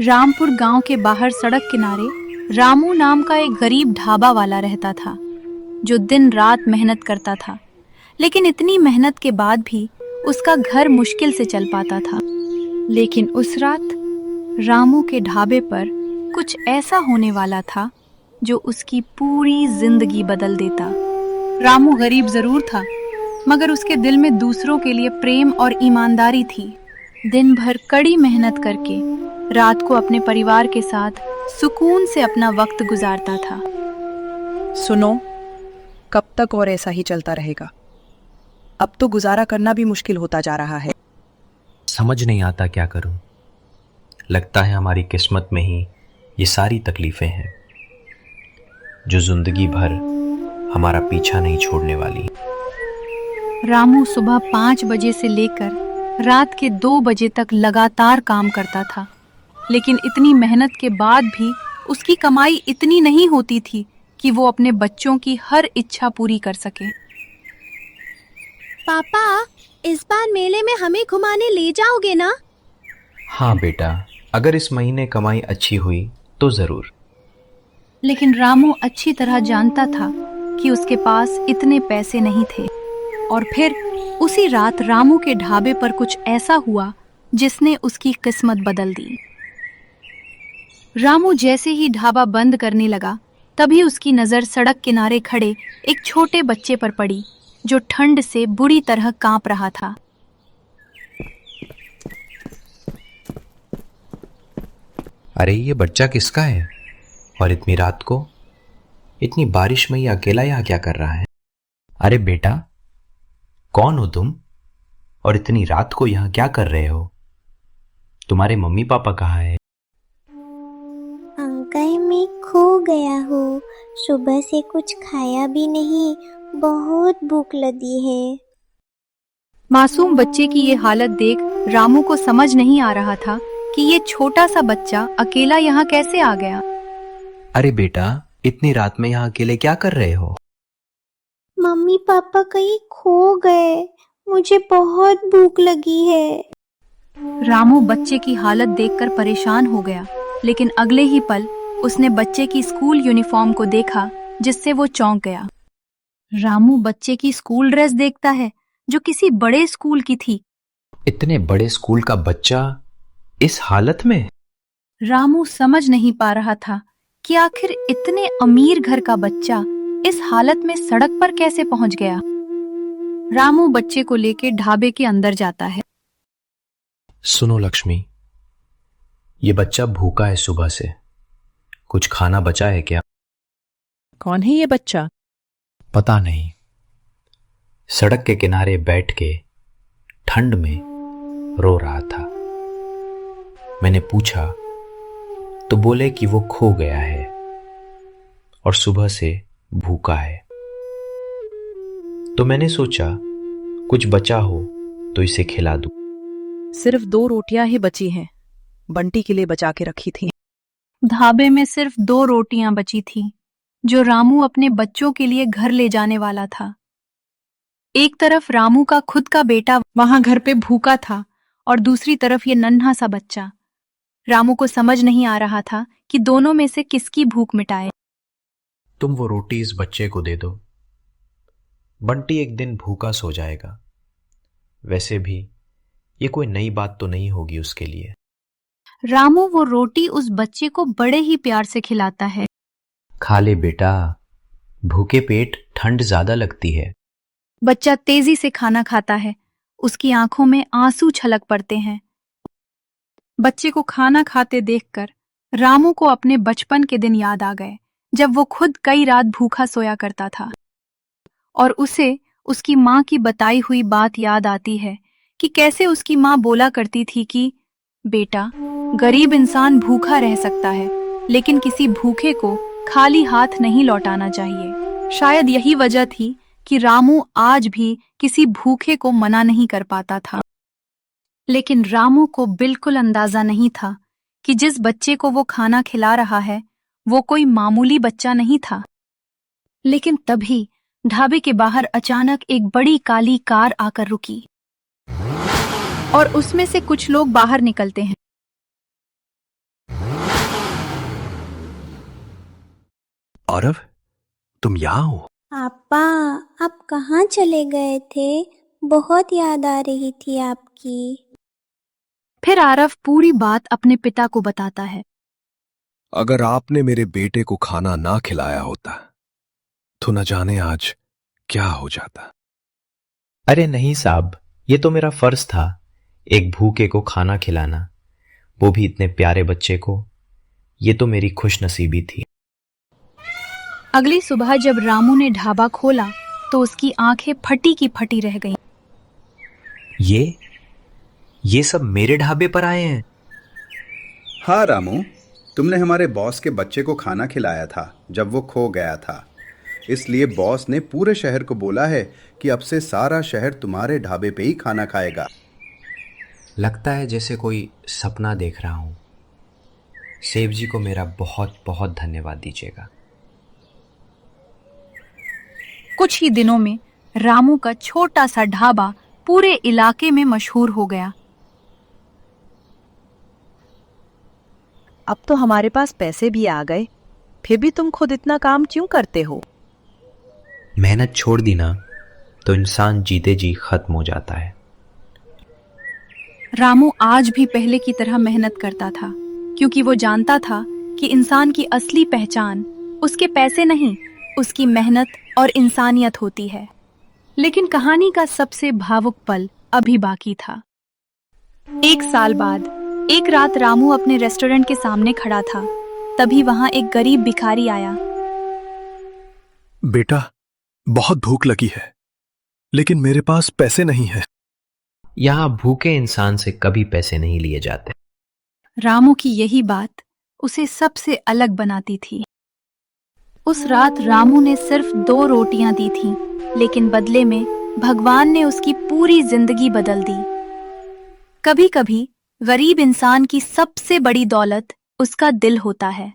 रामपुर गांव के बाहर सड़क किनारे रामू नाम का एक गरीब ढाबा वाला रहता था, जो दिन रात मेहनत करता था। लेकिन इतनी मेहनत के बाद भी उसका घर मुश्किल से चल पाता था। लेकिन उस रात रामू के ढाबे पर कुछ ऐसा होने वाला था जो उसकी पूरी जिंदगी बदल देता। रामू गरीब जरूर था, मगर उसके दिल में दूसरों के लिए प्रेम और ईमानदारी थी। दिन भर कड़ी मेहनत करके रात को अपने परिवार के साथ सुकून से अपना वक्त गुजारता था। सुनो, कब तक और ऐसा ही चलता रहेगा? अब तो गुजारा करना भी मुश्किल होता जा रहा है। समझ नहीं आता क्या करूं। लगता है हमारी किस्मत में ही ये सारी तकलीफें हैं जो जिंदगी भर हमारा पीछा नहीं छोड़ने वाली। रामू सुबह 5 बजे से लेकर रात के 2 बजे तक लगातार काम करता था, लेकिन इतनी मेहनत के बाद भी उसकी कमाई इतनी नहीं होती थी कि वो अपने बच्चों की हर इच्छा पूरी कर सके। पापा, इस बार मेले में हमें घुमाने ले जाओगे ना? हाँ बेटा, अगर इस महीने कमाई अच्छी हुई तो जरूर। लेकिन रामू अच्छी तरह जानता था कि उसके पास इतने पैसे नहीं थे। और फिर उसी रात रामू के ढाबे पर कुछ ऐसा हुआ जिसने उसकी किस्मत बदल दी। रामू जैसे ही ढाबा बंद करने लगा, तभी उसकी नजर सड़क किनारे खड़े एक छोटे बच्चे पर पड़ी, जो ठंड से बुरी तरह कांप रहा था। अरे ये बच्चा किसका है? और इतनी रात को, इतनी बारिश में ये अकेला यहाँ क्या कर रहा है? अरे बेटा, कौन हो तुम? और इतनी रात को यहाँ क्या कर रहे हो? तुम्हारे मम्मी पापा कहाँ है? अंकल, मैं खो गया हूँ। सुबह से कुछ खाया भी नहीं, बहुत भूख लगी है। मासूम बच्चे की ये हालत देख रामू को समझ नहीं आ रहा था कि ये छोटा सा बच्चा अकेला यहाँ कैसे आ गया। अरे बेटा, इतनी रात में यहाँ अकेले क्या कर रहे हो? मम्मी पापा कहीं खो गए, मुझे बहुत भूख लगी है। रामू बच्चे की हालत देखकर परेशान हो गया, लेकिन अगले ही पल उसने बच्चे की स्कूल यूनिफॉर्म को देखा, जिससे वो चौंक गया। रामू बच्चे की स्कूल ड्रेस देखता है, जो किसी बड़े स्कूल की थी। इतने बड़े स्कूल का बच्चा इस हालत में? रामू समझ नहीं पा रहा था कि आखिर इतने अमीर घर का बच्चा इस हालत में सड़क पर कैसे पहुंच गया। रामू बच्चे को लेकर ढाबे के अंदर जाता है। सुनो लक्ष्मी, ये बच्चा भूखा है सुबह से। कुछ खाना बचा है क्या? कौन है ये बच्चा? पता नहीं। सड़क के किनारे बैठ के ठंड में रो रहा था। मैंने पूछा तो बोले कि वो खो गया है और सुबह से भूखा है। तो मैंने सोचा कुछ बचा हो तो इसे खिला दूं। सिर्फ 2 रोटियां ही बची हैं, बंटी के लिए बचा के रखी थी। ढाबे में सिर्फ 2 रोटियां बची थी, जो रामू अपने बच्चों के लिए घर ले जाने वाला था। एक तरफ रामू का खुद का बेटा वहां घर पे भूखा था, और दूसरी तरफ ये नन्हा सा बच्चा। रामू को समझ नहीं आ रहा था कि दोनों में से किसकी भूख मिटाए। तुम वो रोटी इस बच्चे को दे दो। बंटी एक दिन भूखा सो जाएगा। वैसे भी ये कोई नई बात तो नहीं होगी उसके लिए। रामू वो रोटी उस बच्चे को बड़े ही प्यार से खिलाता है। खा ले बेटा, भूखे पेट ठंड ज्यादा लगती है। बच्चा तेजी से खाना खाता है, उसकी आंखों में आंसू छलक पड़ते हैं। बच्चे को खाना खाते देखकर रामू को अपने बचपन के दिन याद आ गए, जब वो खुद कई रात भूखा सोया करता था। और उसे उसकी माँ की बताई हुई बात याद आती है कि कैसे उसकी माँ बोला करती थी कि बेटा, गरीब इंसान भूखा रह सकता है, लेकिन किसी भूखे को खाली हाथ नहीं लौटाना चाहिए। शायद यही वजह थी कि रामू आज भी किसी भूखे को मना नहीं कर पाता था। लेकिन रामू को बिल्कुल अंदाजा नहीं था कि जिस बच्चे को वो खाना खिला रहा है, वो कोई मामूली बच्चा नहीं था। लेकिन तभी ढाबे के बाहर अचानक एक बड़ी काली कार आकर रुकी, और उसमें से कुछ लोग बाहर निकलते हैं। आरव, तुम यहाँ हो? पापा, आप कहाँ चले गए थे? बहुत याद आ रही थी आपकी। फिर आरव पूरी बात अपने पिता को बताता है। अगर आपने मेरे बेटे को खाना ना खिलाया होता तो न जाने आज क्या हो जाता। अरे नहीं साहब, ये तो मेरा फर्ज था, एक भूखे को खाना खिलाना, वो भी इतने प्यारे बच्चे को। ये तो मेरी खुशनसीबी थी। अगली सुबह जब रामू ने ढाबा खोला तो उसकी आंखें फटी की फटी रह गईं। ये सब मेरे ढाबे पर आए हैं? हाँ रामू, तुमने हमारे बॉस के बच्चे को खाना खिलाया था जब वो खो गया था। इसलिए बॉस ने पूरे शहर को बोला है कि अब से सारा शहर तुम्हारे ढाबे पे ही खाना खाएगा। लगता है जैसे कोई सपना देख रहा हूं। सेव जी को मेरा बहुत बहुत धन्यवाद दीजिएगा। कुछ ही दिनों में रामू का छोटा सा ढाबा पूरे इलाके में मशहूर हो गया। अब तो हमारे पास पैसे भी आ गए, फिर भी तुम खुद इतना काम क्यों करते हो? मेहनत छोड़ दी ना तो इंसान जीते जी खत्म हो जाता है। रामू आज भी पहले की तरह मेहनत करता था, क्योंकि वो जानता था कि इंसान की असली पहचान उसके पैसे नहीं, उसकी मेहनत और इंसानियत होती है। लेकिन कहानी का सबसे भावुक पल अभी बाकी था। 1 साल बाद एक रात रामू अपने रेस्टोरेंट के सामने खड़ा था। तभी वहां एक गरीब भिखारी आया। बेटा, बहुत भूख लगी है, लेकिन मेरे पास पैसे नहीं है। यहां भूखे इंसान से कभी पैसे नहीं लिए जाते। रामू की यही बात उसे सबसे अलग बनाती थी। उस रात रामू ने सिर्फ 2 रोटियां दी थीं, लेकिन बदले में भगवान ने उसकी पूरी जिंदगी बदल दी। कभी-कभी गरीब इंसान की सबसे बड़ी दौलत उसका दिल होता है।